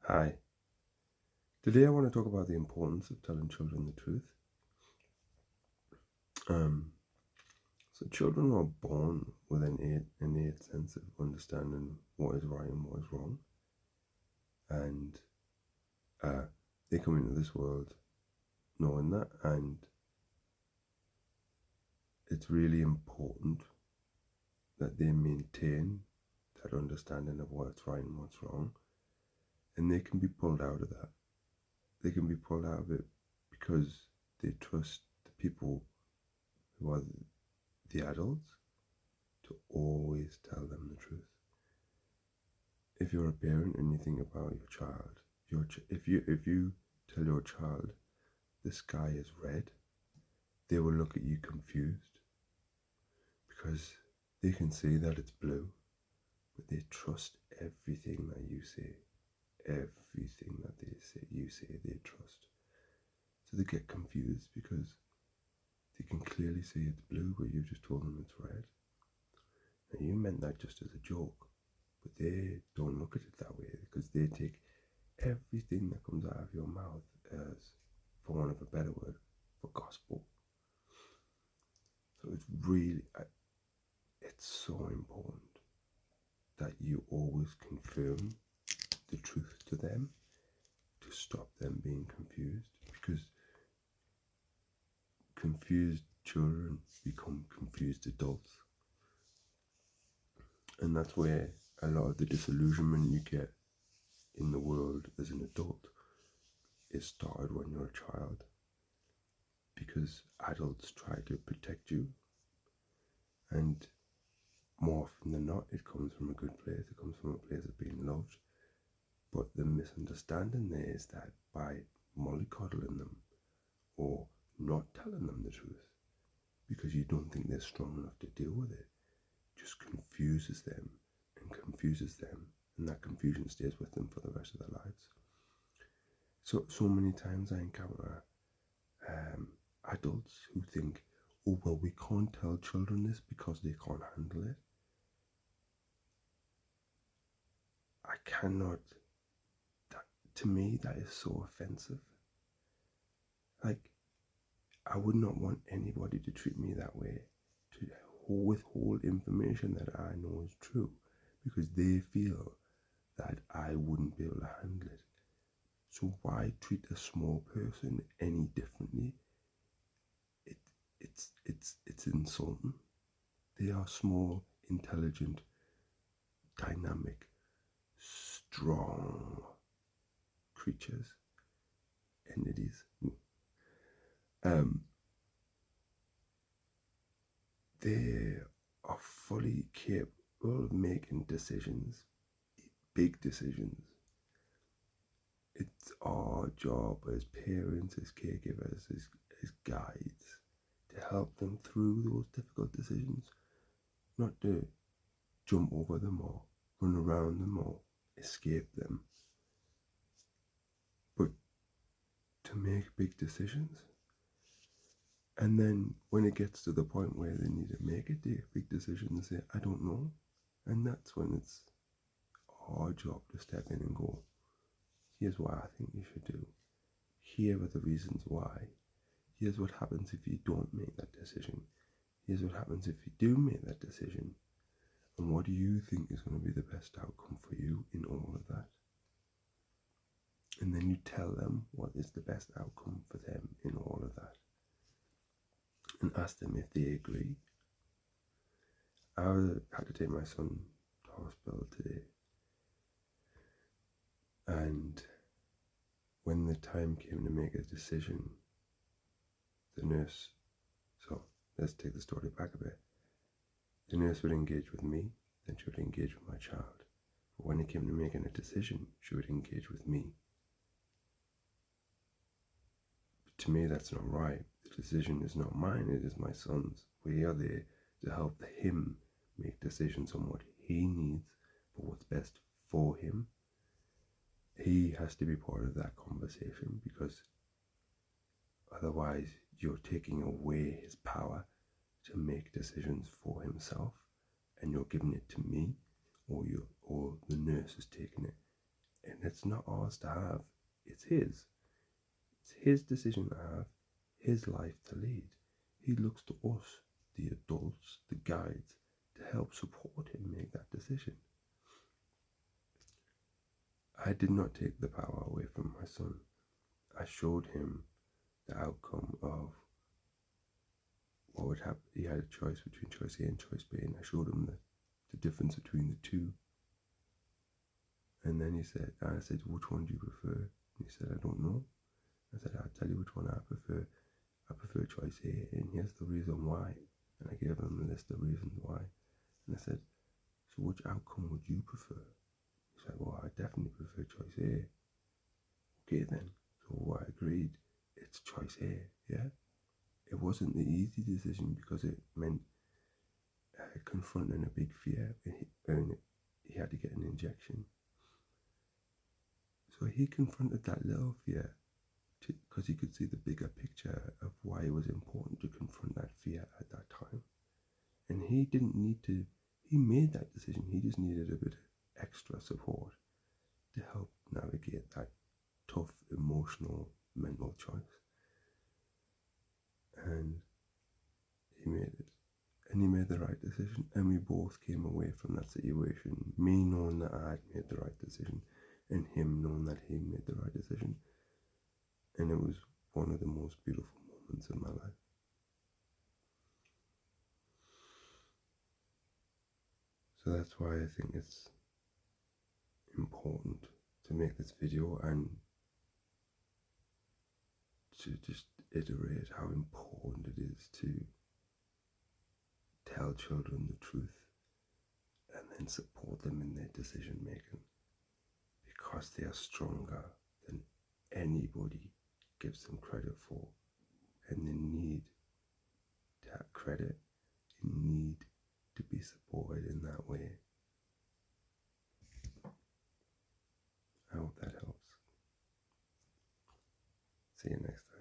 Hi. Today I want to talk about the importance of telling children the truth. Um, so children are born with an innate sense of understanding what is right and what is wrong, and uh, they come into this world knowing that, and it's really important that they maintain that understanding of what's right and what's wrong, and they can be pulled out of that. They can be pulled out of it because they trust the people who are the adults to always tell them the truth. If you're a parent and you think about your child, if you tell your child the sky is red, they will look at you confused because they can see that it's blue, but they trust everything that you say. Everything that you say, they trust. So they get confused because they can clearly see it's blue, but you just told them it's red. And you meant that just as a joke, but they don't look at it that way because they take everything that comes out of your mouth as, for want of a better word, for gospel. So it's so important that you always confirm the truth to them to stop them being confused, because confused children become confused adults. And that's where a lot of the disillusionment you get in the world as an adult is started when you're a child, because adults try to protect you, and more often than not it comes from a good place, it comes from a place of being loved. But the misunderstanding there is that by mollycoddling them or not telling them the truth because you don't think they're strong enough to deal with it, just confuses them and confuses them, and that confusion stays with them for the rest of their lives. So many times I encounter adults who think, oh well, we can't tell children this because they can't handle it. I cannot. That, to me, that is so offensive. Like, I would not want anybody to treat me that way, to withhold information that I know is true, because they feel that I wouldn't be able to handle it. So why treat a small person any differently? It's insulting. They are small, intelligent, dynamic, strong creatures, entities. They are fully capable of making decisions, big decisions. It's our job as parents, as caregivers, as guides, to help them through those difficult decisions, not to jump over them or run around them or escape them, but to make big decisions. And then when it gets to the point where they need to make a big decision, they say, I don't know. And that's when it's our job to step in and go, here's what I think you should do. Here are the reasons why. Here's what happens if you don't make that decision. Here's what happens if you do make that decision. And what do you think is going to be the best outcome for you in all of that? And then you tell them what is the best outcome for them in all of that. And ask them if they agree. I had to take my son to hospital today. And when the time came to make a decision, the nurse, so let's take the story back a bit. The nurse would engage with me, then she would engage with my child. But when it came to making a decision, she would engage with me. But to me, that's not right. The decision is not mine, it is my son's. We are there to help him make decisions on what he needs for what's best for him. He has to be part of that conversation, because otherwise you're taking away his power to make decisions for himself, and you're giving it to me, or the nurse is taking it And it's not ours to have, it's his. It's his decision to have, his life to lead. He looks to us, the adults, the guides, to help support him make that decision. I did not take the power away from my son. I showed him the outcome of what would happen. He had a choice between choice A and choice B, and I showed him the difference between the two. And then I said, which one do you prefer? And he said, I don't know. I said, I'll tell you which one I prefer. I prefer choice A, and here's the reason why. And I gave him a list of reasons why. And I said, so which outcome would you prefer? He said, well, I definitely prefer choice A. Okay then. So I agreed, it's choice A, yeah? It wasn't the easy decision because it meant confronting a big fear, and he had to get an injection. So he confronted that little fear because he could see the bigger picture of why it was important to confront that fear at that time. And he didn't need to, he made that decision, he just needed a bit of extra support to help navigate that tough, emotional, mental choice. And he made it. And he made the right decision. And we both came away from that situation, me knowing that I had made the right decision, and him knowing that he made the right decision. And it was one of the most beautiful moments in my life. So that's why I think it's important to make this video and to just iterate how important it is to tell children the truth and then support them in their decision making, because they are stronger than anybody gives them credit for, and they need that credit, they need to be supported in that way. I hope that helps. See you next time.